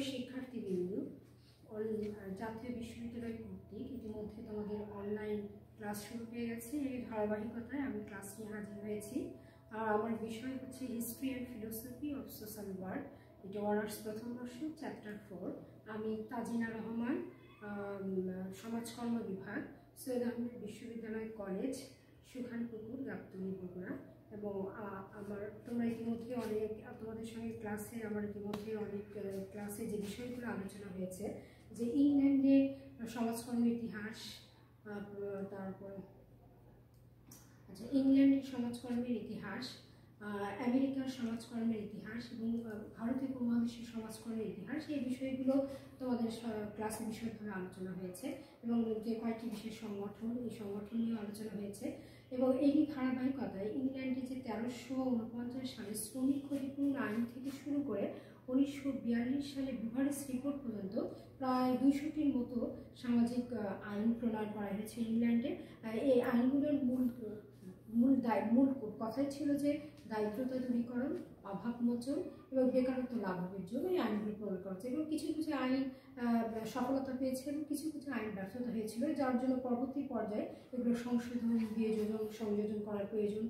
শিক্ষার্থীবৃন্দ, জাতীয় বিশ্ববিদ্যালয় কর্তৃক ইতিমধ্যে তোমাদের অনলাইন ক্লাস শুরু হয়ে গেছে। এই ধারাবাহিকতায় আমি ক্লাস নিয়ে হাজির হয়েছি। আর আমার বিষয় হচ্ছে history and philosophy of social work, এটা অনার্স প্রথম বর্ষ চ্যাপ্টার 4। আমি তাজিনা রহমান, সমাজকর্ম বিভাগ, সৈয়দ আহমেদ বিশ্ববিদ্যালয় কলেজ, সুখানপুকুর, গাবতলী, বগুড়া। এবং তোমরা ইতিমধ্যে তোমাদের সঙ্গে আমার ইতিমধ্যে অনেক ক্লাসে যে বিষয়গুলো আলোচনা হয়েছে, যে ইংল্যান্ডের সমাজকর্মের ইতিহাস, তারপর ইংল্যান্ডের সমাজকর্মের ইতিহাস, আমেরিকার সমাজকর্মের ইতিহাস এবং ভারতীয় উপমহাদেশের সমাজকর্মের ইতিহাস, এই বিষয়গুলো তোমাদের ক্লাসে বিশদভাবে আলোচনা হয়েছে। এবং যে কয়েকটি বিশেষ সংগঠন, এই সংগঠন নিয়ে আলোচনা হয়েছে। এবং এই ধারাবাহিকতায় ইংল্যান্ডে যে 1349 সালে শ্রমিক ক্ষতিপূরণ আইন থেকে শুরু করে 1942 সালে বিভারেজ রিপোর্ট পর্যন্ত প্রায় 200টির মতো সামাজিক আইন প্রণয়ন করা হয়েছে ইংল্যান্ডে। এই আইনগুলোর মূল কথাই ছিল যে দারিদ্রতা দূরীকরণ, অভাব মোচন এবং বেকারত্ব লাঘবের জন্য এই আইনগুলো প্রয়োগ করা হচ্ছে। এবং কিছু কিছু আইন সফলতা পেয়েছে এবং কিছু কিছু আইন ব্যর্থতা হয়েছিল, যার জন্য পরবর্তী পর্যায়ে এগুলো সংযোজন করার প্রয়োজন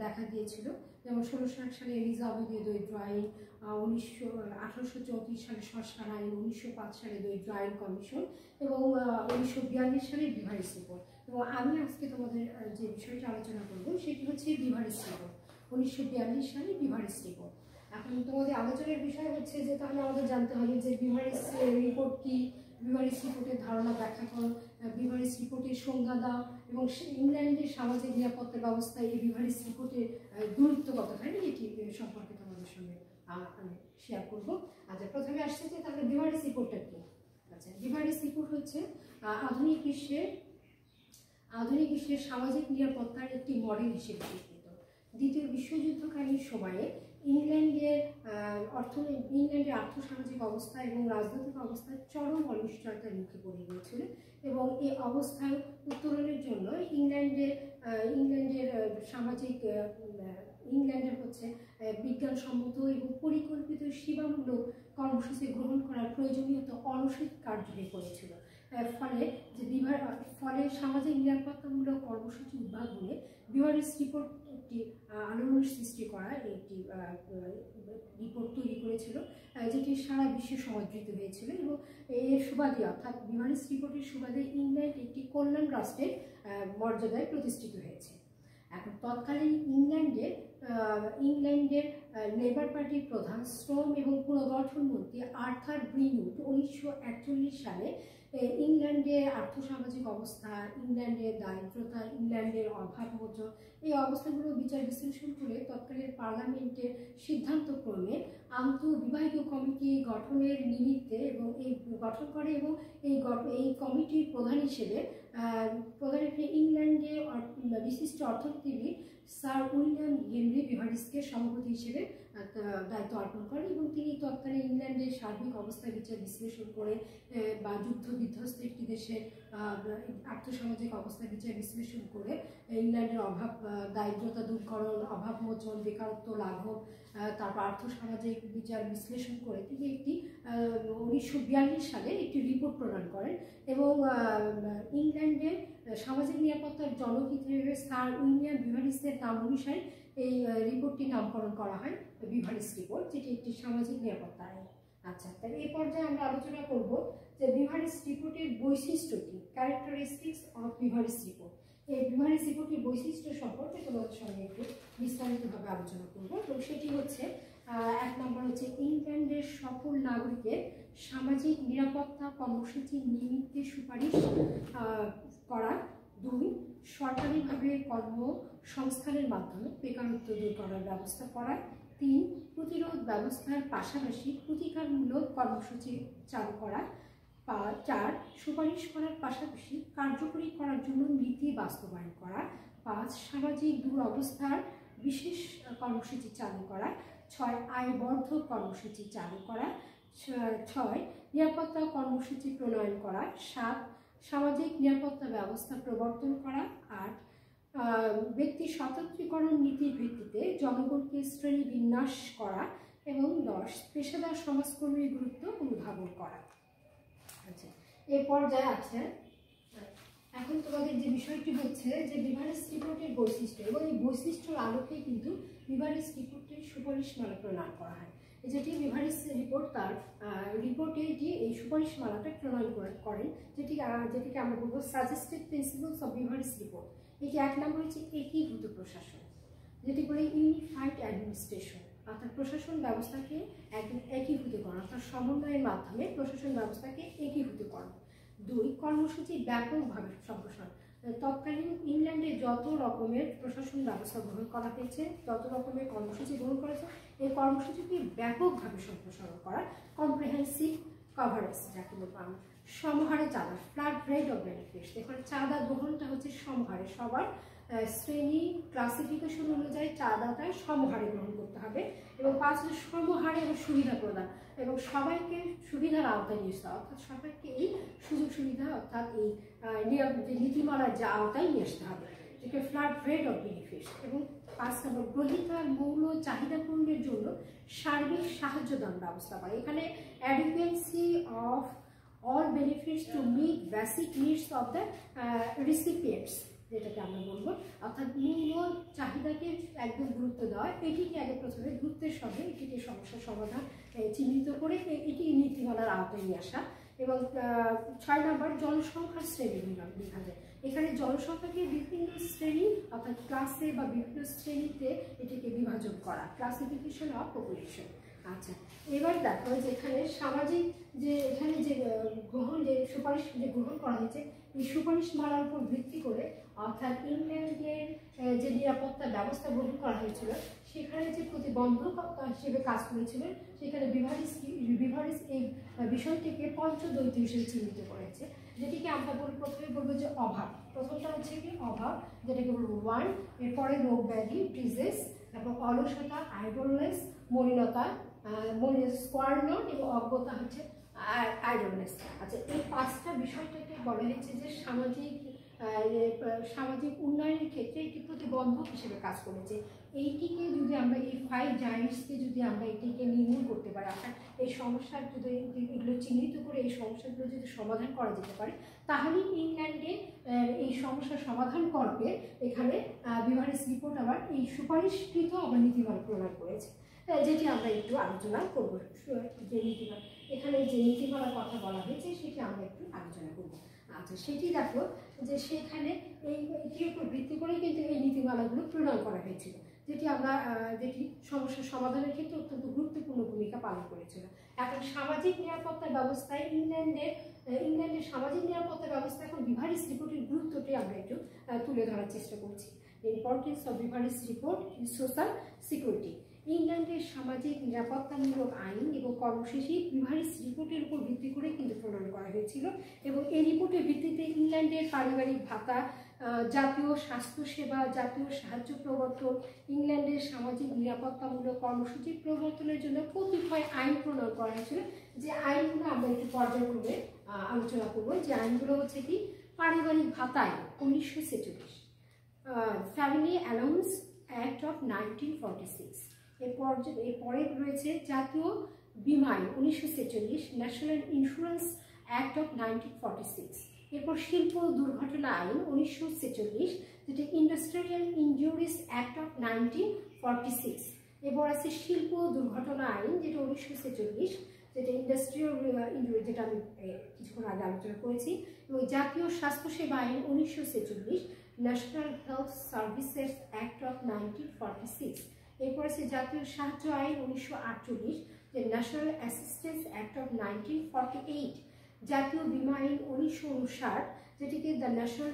দেখা দিয়েছিল। যেমন 1660 সালে এলিজাবেথের দরিদ্র আইন, 1834 সালে সংস্কার আইন, 1905 সালে দরিদ্র আইন কমিশন এবং 1942 সালে বিভারেজ রিপোর্ট। এবং আমি আজকে তোমাদের যে বিষয়টা আলোচনা করব সেটি হচ্ছে বিভারেজ রিপোর্ট, 1942 সালে বিভারেজ রিপোর্ট। এখন তোমাদের আলোচনার বিষয় হচ্ছে যে তাহলে আমাদের জানতে হবে যে বিভারেজ রিপোর্ট কি, বিভারেজ রিপোর্টের ধারণা ব্যাখ্যা করো, বিভারেজ রিপোর্টের সংজ্ঞা দাও এবং ইংল্যান্ডের সামাজিক নিরাপত্তা ব্যবস্থায় এই বিভারেজ রিপোর্টের গুরুত্ব কতখানি এটি সম্পর্কে তোমাদের সঙ্গে শেয়ার করবো। আচ্ছা, প্রথমে আসছে যে তাহলে বিভারেজ রিপোর্টটা কি। আচ্ছা, বিভারেজ রিপোর্ট হচ্ছে আধুনিক বিশ্বের সামাজিক নিরাপত্তার একটি মডেল হিসেবে স্বীকৃত। দ্বিতীয় বিশ্বযুদ্ধকালীন সময়ে ইংল্যান্ডের আর্থসামাজিক অবস্থা এবং রাজনৈতিক অবস্থায় চরম অনিশ্চয়তার মুখে পড়ে গিয়েছিল এবং এই অবস্থায় উত্তরণের জন্য ইংল্যান্ডের হচ্ছে বিজ্ঞানসম্মত এবং পরিকল্পিত সেবামূলক কর্মসূচি গ্রহণ করার প্রয়োজনীয়তা অনস্বীকার্য হয়ে পড়েছিল। ফলে সামাজিক নিরাপত্তামূলক কর্মসূচি উদ্ভাবনে বিভারেজ রিপোর্ট একটি আলোড়নের সৃষ্টি করা একটি রিপোর্ট তৈরি করেছিল, যেটি সারা বিশ্বে সমাদৃত হয়েছিল। এবং এর সুবাদে অর্থাৎ বিভারেজ রিপোর্টের সুবাদে ইংল্যান্ড একটি কল্যাণ রাষ্ট্রের মর্যাদায় প্রতিষ্ঠিত হয়েছে। এখন তৎকালীন ইংল্যান্ডের লেবার পার্টির প্রধান শ্রম এবং পুনর্গঠন মন্ত্রী আর্থার গ্রিনউড 1941 সালে ইংল্যান্ডের আর্থসামাজিক অবস্থা, ইংল্যান্ডের দারিদ্রতা, ইংল্যান্ডের অভাব মোচন, এই অবস্থাগুলো বিচার বিশ্লেষণ করে তৎকালীন পার্লামেন্টের সিদ্ধান্তক্রমে আন্তঃবিভাগীয় কমিটি গঠনের নিমিত্তে এবং গঠন করে এবং এই কমিটির প্রধান হিসেবে ইংল্যান্ডের বিশিষ্ট অর্থনীতিবিদ স্যার উইলিয়াম হেনরি বিভারেজকে সভাপতি হিসেবে দায়িত্ব অর্পণ করেন। এবং তিনি তৎকালীন ইংল্যান্ডের সার্বিক অবস্থা বিচার বিশ্লেষণ করে বা যুদ্ধ বিধ্বস্ত একটি দেশের আর্থসামাজিক অবস্থা বিচার বিশ্লেষণ করে ইংল্যান্ডের দারিদ্রতা দূরীকরণ, অভাব মোচন, বেকারত্ব লাঘব, তারপর আর্থসামাজিক বিচার বিশ্লেষণ করে তিনি একটি 1942 সালে একটি রিপোর্ট প্রদান করেন। এবং ইংল্যান্ডের সামাজিক নিরাপত্তার জনক হিসেবে স্যার উইলিয়াম বিভারেজের নাম অনুসারে এই রিপোর্টটি নামকরণ করা হয় বিভারেজ রিপোর্ট, যেটি একটি সামাজিক নিরাপত্তা আইন। আচ্ছা, তাহলে এই পর্যায়ে আমরা আলোচনা করব যে বিভারেজ রিপোর্টের বৈশিষ্ট্য কি, ক্যারেক্টারিস্টিক্স অফ বিভারেজ রিপোর্ট। এই বিভারেজ রিপোর্টের বৈশিষ্ট্য সম্পর্কে তোমাদের সঙ্গে একটু বিস্তারিতভাবে আলোচনা করব। এবং সেটি হচ্ছে 1 নম্বর হচ্ছে ইংল্যান্ডের সকল নাগরিকের সামাজিক নিরাপত্তা কর্মসূচির নিমিত্তে সুপারিশ করা। 2, সরকারিভাবে কর্মসংস্থানের মাধ্যমে বেকারত্ব দূর করার ব্যবস্থা করা। 3, প্রতিরোধ ব্যবস্থার পাশাপাশি প্রতিকারমূলক কর্মসূচি চালু করা। 4, সুপারিশ করার পাশাপাশি কার্যকরী করার জন্য নীতি বাস্তবায়ন করা। 5, সামাজিক দুরবস্থার বিশেষ কর্মসূচি চালু করা। 6, আয়বর্ধক কর্মসূচি চালু করা। 6, নিরাপত্তা কর্মসূচি প্রণয়ন করা। 7, সামাজিক নিরাপত্তা ব্যবস্থা প্রবর্তন করা। 8, ব্যক্তি স্বতন্ত্রীকরণ নীতির ভিত্তিতে জনগণকে শ্রেণী বিন্যাস করা এবং 10 পেশাদার সমাজকর্মীর গুরুত্ব অনুধাবন করা। আচ্ছা, এই পর্যায়ে আছে এখন তোমাদের যে বিষয়টি হচ্ছে যে বিভারেজ রিপোর্টের বৈশিষ্ট্য, এবং এই বৈশিষ্ট্যর আলোকে কিন্তু বিভারেজ রিপোর্টের সুপারিশমালা প্রণয়ন করা হয়। যেটি বিভারেজ রিপোর্ট তার রিপোর্টে এটি এই সুপারিশমালাটা প্রণয়ন করেন, যেটিকে আমরা বলবো suggested principles of Beveridge report. এটি 1 নম্বর হচ্ছে একীভূত প্রশাসন, যেটি বলে ইউনিফাইড অ্যাডমিনিস্ট্রেশন, অর্থাৎ প্রশাসন ব্যবস্থাকে একীভূত করা, অর্থাৎ সমন্বয়ের মাধ্যমে প্রশাসন ব্যবস্থাকে একীভূত করা। 2 কর্মসূচি ব্যাপকভাবে সম্প্রসারণ। তৎকালীন ইংল্যান্ডে যত রকমের প্রশাসন ব্যবস্থা গ্রহণ করা হয়েছে, যত রকমের কর্মসূচি গ্রহণ করেছে, এই কর্মসূচিকে ব্যাপকভাবে সম্প্রসারণ করা। কম্প্রিহেন্সিভ কভারেজ যাকে বলবো আমরা, সমহারে চাঁদা, ফ্ল্যাট রেট অফ বেনিফিটস। এখানে চাঁদা গ্রহণটা হচ্ছে সমহারে, সবার শ্রেণী ক্লাসিফিকেশন অনুযায়ী চাঁদাটা সমহারে গ্রহণ করতে হবে। এবং 5 সমহারে এবং সুবিধা প্রদান, এবং সবাইকে সুবিধার আওতায় নিয়ে আসতে, অর্থাৎ সবাইকে এই সুযোগ সুবিধা অর্থাৎ এই নীতিমালার যা আওতায় নিয়ে আসতে হবে, যেটা ফ্ল্যাট রেট অফ বেনিফিটস। এবং 5 নম্বর গ্রহীতার মৌল চাহিদা পূরণের জন্য সার্বিক সাহায্য দান ব্যবস্থা করা। এখানে অ্যাডিকুয়েন্সি of all benefits to meet basic needs of the recipients, যেটাকে আমরা বলবো, অর্থাৎ মূল চাহিদাকে একদম গুরুত্ব দেওয়া। এটিকে আগে প্রথমে গুরুত্বের সঙ্গে এটিকে সমস্যার সমাধান চিহ্নিত করে এটি নীতিমালার আওতায় নিয়ে আসা। এবং 6 নম্বর জনসংখ্যার শ্রেণী বিভাজন। এখানে জনসংখ্যাকে বিভিন্ন শ্রেণী অর্থাৎ ক্লাসে বা বিভিন্ন শ্রেণীতে এটিকে বিভাজন করা, ক্লাসিফিকেশন অফ পপুলেশন। আচ্ছা, এবার দেখো যে এখানে সামাজিক যে এখানে যে সুপারিশ যে গ্রহণ করা হয়েছে, এই সুপারিশমালার উপর ভিত্তি করে অর্থাৎ ইংল্যান্ডের যে নিরাপত্তা ব্যবস্থা গ্রহণ করা হয়েছিল, সেখানে যে প্রতিবন্ধকতা হিসেবে কাজ করেছিলেন, সেখানে বিভারেজ এই বিষয়টিকে পঞ্চদৈত্য হিসেবে চিহ্নিত করেছে, যেটিকে আমরা প্রথমে বলবো যে অভাব। প্রথমটা হচ্ছে কি অভাব, যেটাকে বলবো 1। এরপরে রোগ ব্যাধি, ডিজিজ, এবং অলসতা, আইডলনেস, মলিনতা, স্কোয়ারনট, এবং অজ্ঞতা হচ্ছে আইডলনেস। আচ্ছা, এই 5টা বিষয়টাকে বলা হয়েছে যে সামাজিক উন্নয়নের ক্ষেত্রে এটি প্রতিবন্ধক হিসেবে কাজ করেছে। এইটিকে যদি আমরা এই 5 জায়েন্টসকে যদি আমরা এটিকে নির্মূল করতে পারি, অর্থাৎ এই সমস্যার যদি এগুলো চিহ্নিত করে এই সমস্যাগুলো যদি সমাধান করা যেতে পারে, তাহলেই ইংল্যান্ডে এই সমস্যার সমাধান করবে। এখানে বিভারেজ রিপোর্ট আবার এই সুপারিশকৃত আবার নীতিমালা প্রণয়ন করেছে, যেটি আমরা একটু আলোচনা করব। যে নীতিমালা, এখানে যে নীতিমালার কথা বলা হয়েছে সেটি আমরা একটু আলোচনা করব। আচ্ছা, সেটি দেখো যে সেখানে এইটির উপর ভিত্তি করে কিন্তু এই নীতিমালাগুলো প্রণয়ন করা হয়েছিল, যেটি সমস্যার সমাধানের ক্ষেত্রে অত্যন্ত গুরুত্বপূর্ণ ভূমিকা পালন করেছিল। এখন সামাজিক নিরাপত্তা ব্যবস্থায় ইংল্যান্ডের সামাজিক নিরাপত্তা ব্যবস্থা এখন বিভারেজ রিপোর্টের গুরুত্বটি আমরা একটু তুলে ধরার চেষ্টা করছি। Importance of Beveridge report in social security. ইংল্যান্ডের সামাজিক নিরাপত্তামূলক আইন এবং কর্মসূচি বিভারেজ রিপোর্টের উপর ভিত্তি করে কিন্তু প্রণয়ন করা হয়েছিল, এবং এই রিপোর্টের ভিত্তিতে ইংল্যান্ডের পারিবারিক ভাতা, জাতীয় স্বাস্থ্যসেবা, জাতীয় সাহায্য প্রবর্তন, ইংল্যান্ডের সামাজিক নিরাপত্তামূলক কর্মসূচি প্রবর্তনের জন্য কতিপয় আইন প্রণয়ন করা হয়েছিল। যে আইনগুলো আমরা একটু পর্যায়ক্রমে আলোচনা করব। যে আইনগুলো হচ্ছে কি, পারিবারিক ভাতা আইন 1946, ফ্যামিলি অ্যালাউন্স অ্যাক্ট অফ 1946, এরপরে রয়েছে জাতীয় বীমা আইন 1946, ন্যাশনাল ইন্স্যুরেন্স অ্যাক্ট অফ 1946। এরপর শিল্প দুর্ঘটনা আইন 1946, যেটা ইন্ডাস্ট্রিয়াল ইনজুরিস অ্যাক্ট অফ 1946। এরপর আছে শিল্প দুর্ঘটনা আইন, যেটা 1946, যেটা ইন্ডাস্ট্রিয়াল ইনজুরি, যেটা আমি কিছুক্ষণ আগে আলোচনা করেছি। এবং জাতীয় স্বাস্থ্যসেবা আইন 1946, national health services act of 1946। এরপর আছে জাতীয় সাহায্য আইন 1948, যে ন্যাশনাল অ্যাসিস্ট্যান্স অ্যাক্ট অফ 1948। জাতীয় বীমা আইন 1959, যেটিকে the national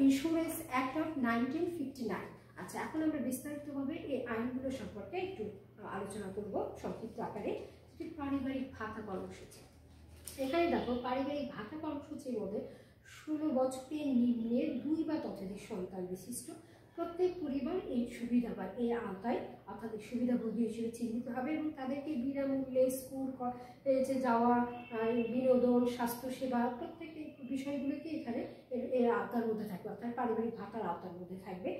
insurance act of 1959। আচ্ছা, এখন আমরা বিস্তারিতভাবে এই আইনগুলো সম্পর্কে একটু আলোচনা করব সংক্ষিপ্ত আকারে। যেটি পারিবারিক ভাতা কর্মসূচি। এখানে দেখো, পারিবারিক ভাতা কর্মসূচির মধ্যে 16 বছরের নিম্নে 2 বা ততোধিক সন্তান বিশিষ্ট প্রত্যেক পরিবার এই সুবিধা বা এই আওতায় অর্থাৎ সুবিধাভোগী হিসেবে চিহ্নিত হবে, এবং তাদেরকে বিনামূল্যে স্কুল যাওয়া, বিনোদন, স্বাস্থ্যসেবা প্রত্যেক বিষয়গুলোকে এখানে এর আওতার মধ্যে থাকবে, অর্থাৎ পারিবারিক ভাতার আওতার মধ্যে থাকবে।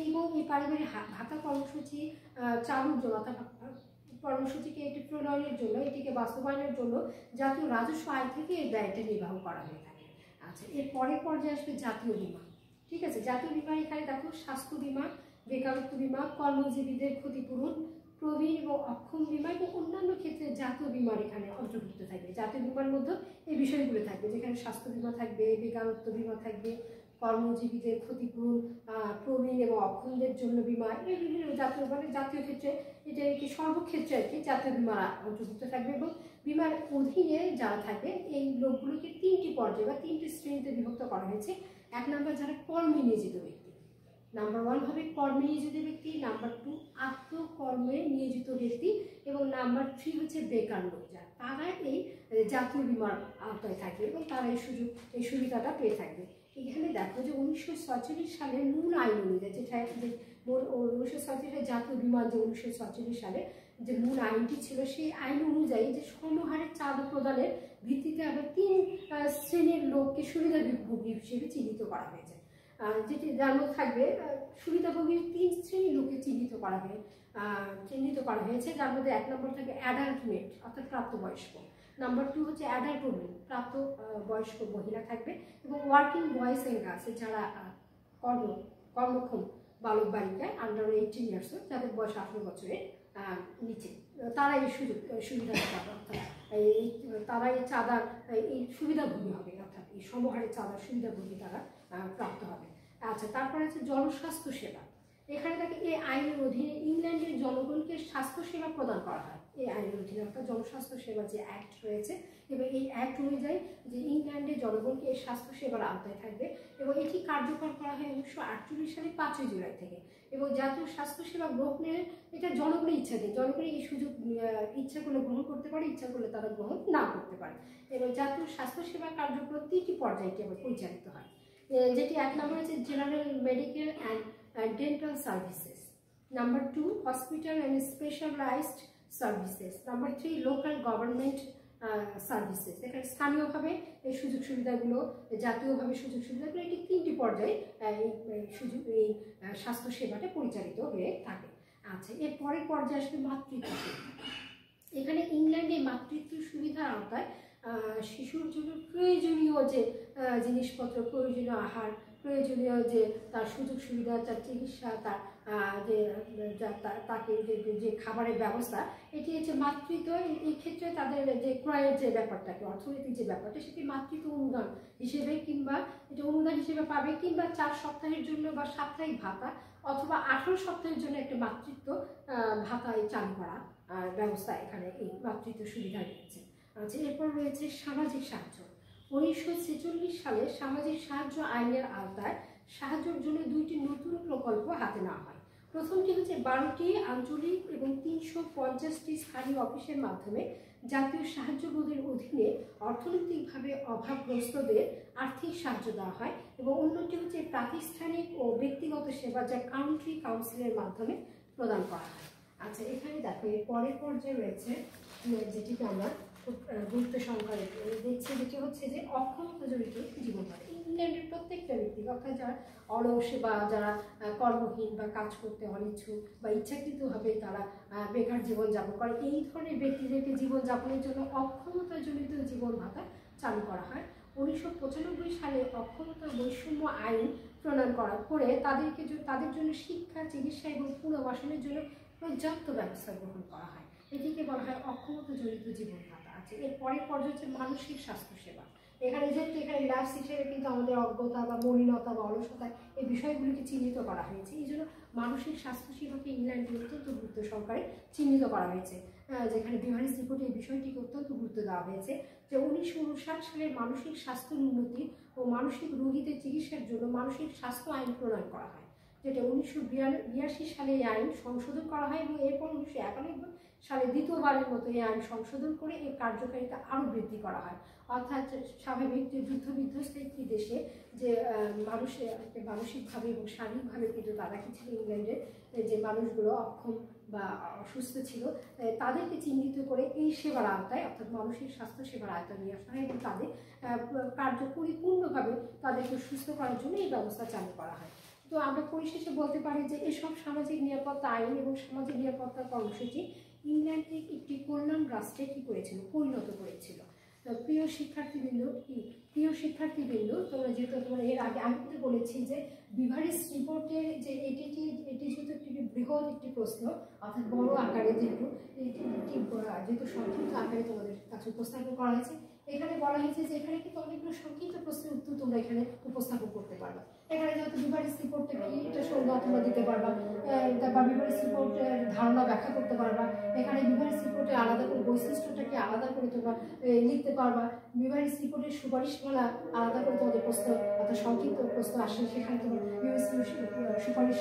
এবং এই পারিবারিক ভাতা কর্মসূচি চালুর জন্য অর্থাৎ কর্মসূচিকে এটি প্রণয়নের জন্য, এটিকে বাস্তবায়নের জন্য জাতীয় রাজস্ব আয় থেকে এই ব্যয়টা নির্বাহ করা হয়ে থাকে। আচ্ছা, এর পরের পর্যায়ে আসবে জাতীয় বীমা। ঠিক আছে, জাতীয় বীমা এখানে দেখো স্বাস্থ্য বীমা, বেকারত্ব বীমা, কর্মজীবীদের ক্ষতিপূরণ, প্রবীণ এবং অক্ষম বীমা এবং অন্যান্য ক্ষেত্রে জাতীয় বীমার এখানে অন্তর্ভুক্ত থাকবে। জাতীয় বীমার মধ্যে এই বিষয়গুলো থাকবে, যেখানে স্বাস্থ্য বীমা থাকবে, বেকারত্ব বীমা থাকবে, কর্মজীবীদের ক্ষতিপূরণ, প্রবীণ এবং অক্ষমদের জন্য বীমা, এই বিভিন্ন জাতীয় মানে জাতীয় ক্ষেত্রে এটা কি সর্বক্ষেত্রে আর কি জাতীয় বীমা অন্তর্ভুক্ত থাকবে। এবং বীমার অধীনে যারা থাকবে এই লোকগুলোকে 3টি পর্যায়ে বা 3টি শ্রেণীতে বিভক্ত করা হয়েছে। 1 নম্বর যারা কর্মে নিয়োজিত ব্যক্তি, নাম্বার 1 হবে কর্মে নিয়োজিত ব্যক্তি, নাম্বার 2 আত্মকর্মে নিয়োজিত ব্যক্তি এবং নাম্বার 3 হচ্ছে বেকার লোক, যারা তারা এই জাতীয় বীমার আওতায় থাকবে এবং তারা এই সুবিধাটা পেয়ে থাকবে। এখানে দেখো যে 1947 সালের মূল আইন অনুযায়ী, যেটা 1947 সালে জাতীয় বীমা, যে 1947 সালে যে মূল আইনটি ছিল, সেই আইন অনুযায়ী যে সমহারে চাঁদা প্রদানের ভিত্তিতে আবার 3 শ্রেণীর লোককে সুবিধাভোগী হিসেবে চিহ্নিত করা হয়েছে। যেটি যার মধ্যে থাকবে সুবিধাভোগী 3 শ্রেণীর লোককে চিহ্নিত করা হয়েছে, যার মধ্যে 1 নম্বর থাকে অ্যাডাল্ট মেট অর্থাৎ প্রাপ্তবয়স্ক, নাম্বার 2 হচ্ছে অ্যাডাল্ট উমেন প্রাপ্ত বয়স্ক মহিলা থাকবে, এবং ওয়ার্কিং বয়েজ অ্যান্ড গার্লস যারা কর্মক্ষম বালক বালিকায় আন্ডার 18 ইয়ার্স, যাদের বয়স 18 বছরের নিচে, তারা এই সুবিধাটা পাবে, অর্থাৎ তারা এই চাঁদার এই সুবিধাভোগী হবে, অর্থাৎ এই সমহারে চাঁদার সুবিধাভোগী তারা প্রাপ্ত হবে। আচ্ছা, তারপরে হচ্ছে জনস্বাস্থ্য সেবা। এখানে দেখে এই আইনের অধীনে ইংল্যান্ডের জনগণকে স্বাস্থ্য সেবা প্রদান করা হয়। এই আইনের অধীনে অর্থাৎ জনস্বাস্থ্য সেবা যে অ্যাক্ট রয়েছে, এবং এই অ্যাক্ট অনুযায়ী যে ইংল্যান্ডের জনগণকে এই স্বাস্থ্য সেবার আওতায় থাকবে, এবং এটি কার্যকর করা হয় 1948 সালের 5 জুলাই থেকে। এবং জাতীয় স্বাস্থ্য সেবা গ্রহণের এটা জনগণের ইচ্ছাধীন, জনগণের এই সুযোগ ইচ্ছা করলে গ্রহণ করতে পারে, ইচ্ছা করলে তারা গ্রহণ না করতে পারে। এবং জাতীয় স্বাস্থ্য সেবা কার্যক্রম 3টি পর্যায়ে আবার পরিচালিত হয়, যেটি 1 নম্বর হচ্ছে general medical and dental services, number 2 hospital and specialised services, number 3 local government services. এখানে স্থানীয়ভাবে এই সুযোগ সুবিধাগুলো, জাতীয়ভাবে সুযোগ সুবিধাগুলো, এটি 3টি পর্যায়ে এই স্বাস্থ্য সেবাটা পরিচালিত হয়ে থাকে। আচ্ছা, এর পরের পর্যায়ে আসবে মাতৃত্ব সুবিধা। এখানে ইংল্যান্ডে মাতৃত্ব সুবিধার আওতায় শিশুর জন্য প্রয়োজনীয় যে জিনিসপত্র, প্রয়োজনীয় আহার, প্রয়োজনীয় যে তার সুযোগ সুবিধা, তার চিকিৎসা, তার তাকে যে খাবারের ব্যবস্থা, এটি হচ্ছে মাতৃত্ব। এই ক্ষেত্রে তাদের যে ক্রয়ের যে ব্যাপারটাকে, অর্থনৈতিক যে ব্যাপারটা, সেটি মাতৃত্ব অনুদান হিসেবে কিংবা এটা অনুদান হিসেবে পাবে, কিংবা 4 সপ্তাহের জন্য বা সাপ্তাহিক ভাতা, অথবা 18 সপ্তাহের জন্য একটা মাতৃত্ব ভাতায় চালু করা ব্যবস্থা এখানে এই মাতৃত্ব সুবিধা রয়েছে। আচ্ছা, এরপর রয়েছে সামাজিক সাহায্য। 1946 সালে সামাজিক সাহায্য আইনের আওতায় সাহায্যের জন্য 2টি নতুন প্রকল্প হাতে নেওয়া হয়। প্রথমটি হচ্ছে 12টি আঞ্চলিক এবং 350টি স্থানীয় অফিসের মাধ্যমে জাতীয় সাহায্য বোর্ডের অধীনে অর্থনৈতিকভাবে অভাবগ্রস্তদের আর্থিক সাহায্য দেওয়া হয়, এবং অন্যটি হচ্ছে প্রাতিষ্ঠানিক ও ব্যক্তিগত সেবা, যা কাউন্ট্রি কাউন্সিলের মাধ্যমে প্রদান করা হয়। আচ্ছা, এখানে দেখো এর পরের পর্যায়ে রয়েছে যেটিকে আমরা খুব গুরুত্ব সহকারে দেখছি, যেটি হচ্ছে যে অক্ষমতা জড়িত জীবন ধারা। ইংল্যান্ডের প্রত্যেকটা ব্যক্তি, অর্থাৎ যারা অলস বা যারা কর্মহীন বা কাজ করতে অনিচ্ছুক বা ইচ্ছাকৃতভাবে তারা বেকার জীবনযাপন করে, এই ধরনের ব্যক্তিদেরকে জীবনযাপনের জন্য অক্ষমতা জড়িত জীবন ভাতা চালু করা হয়। 1995 সালে অক্ষমতা বৈষম্য আইন প্রণয়ন করে তাদের জন্য শিক্ষা, চিকিৎসা এবং পুনর্বাসনের জন্য পর্যাপ্ত ব্যবস্থা গ্রহণ করা হয়। এটিকে বলা হয় অক্ষমতা জড়িত জীবন ভাতা। আছে এর পরের পর্যায়ে হচ্ছে মানসিক স্বাস্থ্য সেবা। এখানে যেহেতু এখানে ল্যাবস হিসেবে কিন্তু আমাদের অজ্ঞতা বা মলিনতা বা অলসতা এই বিষয়গুলিকে চিহ্নিত করা হয়েছে, এই জন্য মানসিক স্বাস্থ্য সেবাকে ইংল্যান্ডে অত্যন্ত গুরুত্ব সহকারে চিহ্নিত করা হয়েছে, যেখানে বিভারিস রিপোর্টে এই বিষয়টিকে অত্যন্ত গুরুত্ব দেওয়া হয়েছে যে 1959 সালে মানসিক স্বাস্থ্য উন্নতি ও মানসিক রোগীদের চিকিৎসার জন্য মানসিক স্বাস্থ্য আইন প্রণয়ন করা হয়, যেটা 1982 সালে এই আইন সংশোধন করা হয় এবং এরপর 1991 সালে দ্বিতীয়বারের মতো এই আইন সংশোধন করে এর কার্যকারিতা আরও বৃদ্ধি করা হয়। অর্থাৎ স্বাভাবিক যে যুদ্ধবিধ্বস্ত একটি দেশে যে মানুষের মানসিকভাবে এবং শারীরিকভাবে কিন্তু তারা কিছু ইংল্যান্ডের যে মানুষগুলো অক্ষম বা অসুস্থ ছিল তাদেরকে চিহ্নিত করে এই সেবার আওতায় অর্থাৎ মানসিক স্বাস্থ্য সেবার আওতায় নিয়ে আসা হয় এবং তাদের পরিপূর্ণভাবে তাদেরকে সুস্থ করার জন্য এই ব্যবস্থা চালু করা হয়। তো আমরা পরিশেষে বলতে পারি যে এসব সামাজিক নিরাপত্তা আইন এবং সামাজিক নিরাপত্তা কর্মসূচি ইংল্যান্ডকে একটি পূর্ণাঙ্গ রাষ্ট্রে কি করেছিল, পরিণত করেছিল। প্রিয় শিক্ষার্থীবৃন্দ, তোমরা যেহেতু তোমরা এর আগে আমি কিন্তু বলেছি যে বিভারিস রিপোর্টের যে এটি যেহেতু একটি বৃহৎ একটি প্রশ্ন, অর্থাৎ বড় আকারে যেহেতু সংক্ষিপ্ত আকারে তোমাদের কাছে উপস্থাপন করা হয়েছে, এখানে বলা হয়েছে যে এখানে কিন্তু অনেকগুলো সংক্ষিপ্ত প্রশ্নের উত্তর তোমরা এখানে উপস্থাপন করতে পারবা। এখানে যেহেতু বিভারিস রিপোর্টটা কি এটা সংজ্ঞা তোমরা দিতে পারবা, তারপর বিভারিস রিপোর্টের ধারণা ব্যাখ্যা করতে পারবা। এখানে বিভারিস রিপোর্টের আলাদা করে বৈশিষ্ট্যটাকে আলাদা করে তোমরা লিখতে পারবা। বিভারিস রিপোর্টের সুপারিশমালা আলাদা করে তোমাদের প্রশ্ন অর্থাৎ সংক্ষিপ্ত প্রশ্ন আসে, সেখানে তুমি সুপারিশ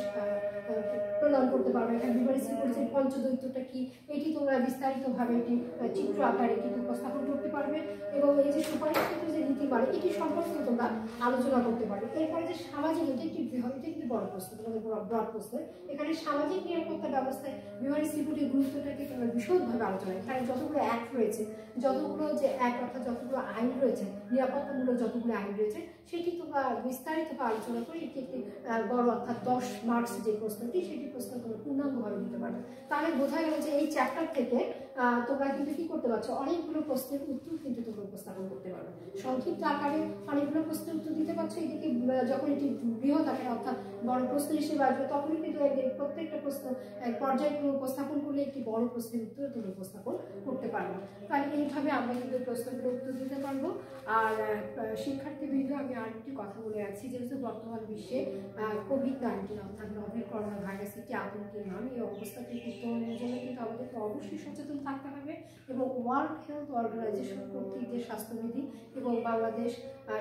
প্রদান করতে পারবে। এখানে বিভারিস রিপোর্টের পঞ্চদৈত্যটা কি এটি তোমরা বিস্তারিতভাবে এটি চিত্র আকারে এটি উপস্থাপন করতে পারবে, এবং এই যে সুপারিশকৃত যে নীতিমালা এটি সম্পর্কে তোমরা আলোচনা করতে পারবে। এরপরে যে সামাজিক, এটা একটি বৃহৎ, এটা একটি বড় প্রশ্ন, তোমাদের ব্রড প্রশ্ন। এখানে সামাজিক নিরাপত্তা ব্যবস্থায় বিভারিস রিপোর্টের গুরুত্বটাকে তোমরা বিশদভাবে আলোচনা, এখানে যতগুলো অ্যাক্ট রয়েছে, যতগুলো যে অ্যাক্ট অর্থাৎ যতগুলো আইন রয়েছে, নিরাপত্তামূলক যতগুলো আইন রয়েছে সেটি তোমরা বিস্তারিতভাবে আলোচনা করে এটি একটি বড় অর্থাৎ 10 মার্কস যে প্রশ্নটি, সেটি প্রশ্ন তোমরা পূর্ণাঙ্গভাবে দিতে পারবে। তাহলে বোঝা গেল যে এই চ্যাপ্টার থেকে তোমরা কিন্তু কি করতে পারছো, অনেকগুলো প্রশ্নের উত্তর কিন্তু তোমরা উপস্থাপন করতে পারবে। সংক্ষিপ্ত আকারে অনেকগুলো প্রশ্নের উত্তর দিতে পারছো, এদিকে যখন এটি বৃহৎ আকারে অর্থাৎ বড় প্রশ্ন হিসেবে আসবে তখনই কিন্তু প্রত্যেকটা প্রশ্ন পর্যায়ক্রমে উপস্থাপন করলে একটি বড় প্রশ্নের উত্তর তুমি উপস্থাপন করতে পারবে। তাহলে এইভাবে আমরা কিন্তু প্রশ্নগুলো উত্তর দিতে পারবো। আর শিক্ষার্থীবৃন্দ, আমি আরেকটি কথা বলে আছি, যেহেতু বর্তমান বিশ্বে কোভিড-19 অর্থাৎ নভেল করোনা ভাইরাস একটি আতঙ্কের নাম, এই অবস্থা থেকে উত্তরণের জন্য কিন্তু আমাদেরকে অবশ্যই সচেতন থাকতে হবে, এবং ওয়ার্ল্ড হেলথ অর্গানাইজেশন কর্তৃক যে স্বাস্থ্যবিধি এবং বাংলাদেশ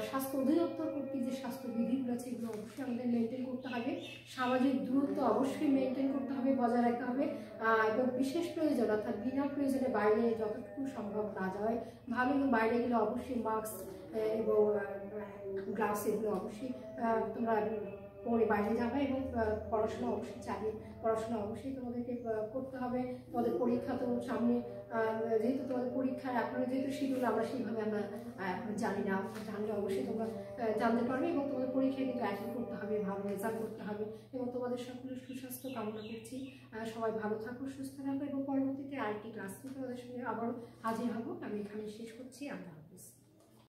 স্বাস্থ্য অধিদপ্তর কর্তৃক যে স্বাস্থ্যবিধিগুলো আছে এগুলো অবশ্যই আমাদের মেনটেন করতে হবে। সামাজিক দূরত্ব অবশ্যই মেনটেন করতে হবে, বজায় রাখতে হবে, এবং বিশেষ প্রয়োজন অর্থাৎ বিনা প্রয়োজনে বাইরে যতটুকু সম্ভব না যাওয়াই ভালো, এবং বাইরে গেলে অবশ্যই মাস্ক এবং গ্লাভস এগুলো অবশ্যই তোমরা পরে বাইরে যাবে, এবং পড়াশোনা অবশ্যই তোমাদেরকে করতে হবে। তোমাদের পরীক্ষা তো সামনে, যেহেতু তোমাদের পরীক্ষার এখনো যেহেতু শিডিউল আমরা সেইভাবে আমরা এখন জানি না, জানলে অবশ্যই তোমরা জানতে পারবে, এবং তোমাদের পরীক্ষায় কিন্তু অ্যাটেন্ড করতে হবে, ভালো রেজাল্ট করতে হবে, এবং তোমাদের সকলের সুস্বাস্থ্য কামনা করছি। সবাই ভালো থাকো, সুস্থ থাকো, এবং পরবর্তীতে আরেকটি ক্লাস নিয়ে তোমাদের সঙ্গে আবারও হাজির হবো। আমি এখানে শেষ করছি। আল্লাহ।